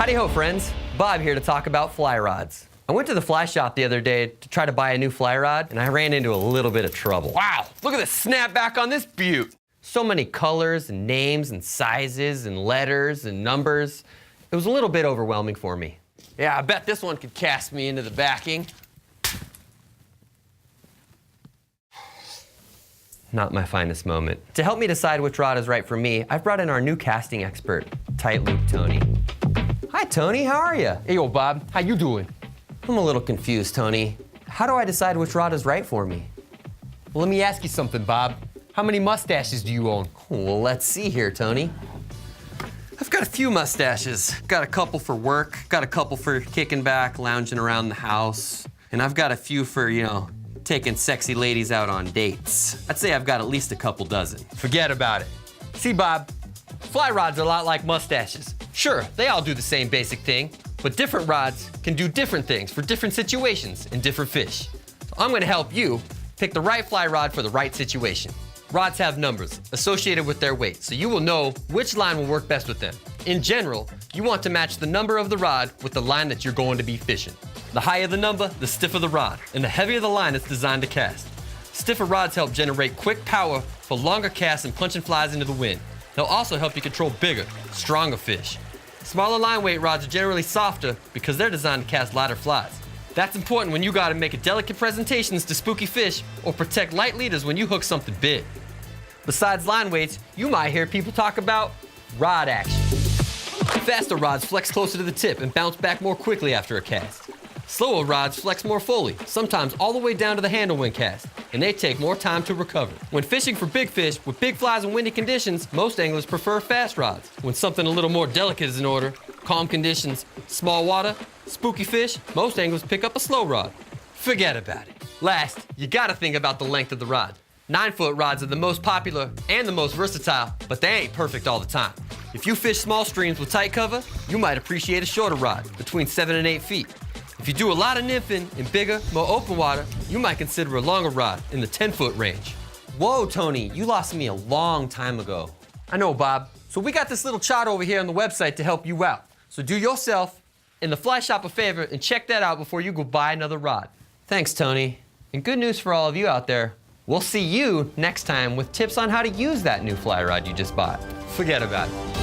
Howdy ho, friends. Bob here to talk about fly rods. I went to the fly shop the other day to try to buy a new fly rod, and I ran into a little bit of trouble. Wow, look at the snapback on this beaut. So many colors and names and sizes and letters and numbers. It was a little bit overwhelming for me. Yeah, I bet this one could cast me into the backing. Not my finest moment. To help me decide which rod is right for me, I've brought in our new casting expert, Tight Loop Tony. Hi, Tony, how are you? Hey, yo, Bob, how you doing? I'm a little confused, Tony. How do I decide which rod is right for me? Well, let me ask you something, Bob. How many mustaches do you own? Well, let's see here, Tony. I've got a few mustaches. Got a couple for work, got a couple for kicking back, lounging around the house, and I've got a few for, taking sexy ladies out on dates. I'd say I've got at least a couple dozen. Forget about it. See, Bob, fly rods are a lot like mustaches. Sure, they all do the same basic thing, but different rods can do different things for different situations and different fish. So I'm gonna help you pick the right fly rod for the right situation. Rods have numbers associated with their weight, so you will know which line will work best with them. In general, you want to match the number of the rod with the line that you're going to be fishing. The higher the number, the stiffer the rod, and the heavier the line it's designed to cast. Stiffer rods help generate quick power for longer casts and punching flies into the wind. They'll also help you control bigger, stronger fish. Smaller line weight rods are generally softer because they're designed to cast lighter flies. That's important when you gotta make delicate presentations to spooky fish or protect light leaders when you hook something big. Besides line weights, you might hear people talk about rod action. Faster rods flex closer to the tip and bounce back more quickly after a cast. Slower rods flex more fully, sometimes all the way down to the handle when cast, and they take more time to recover. When fishing for big fish with big flies and windy conditions, most anglers prefer fast rods. When something a little more delicate is in order, calm conditions, small water, spooky fish, most anglers pick up a slow rod. Forget about it. Last, you gotta think about the length of the rod. 9-foot rods are the most popular and the most versatile, but they ain't perfect all the time. If you fish small streams with tight cover, you might appreciate a shorter rod, between 7 and 8 feet. If you do a lot of nymphing in bigger, more open water, you might consider a longer rod in the 10-foot range. Whoa, Tony, you lost me a long time ago. I know, Bob. So we got this little chart over here on the website to help you out. So do yourself and the fly shop a favor and check that out before you go buy another rod. Thanks, Tony. And good news for all of you out there. We'll see you next time with tips on how to use that new fly rod you just bought. Forget about it.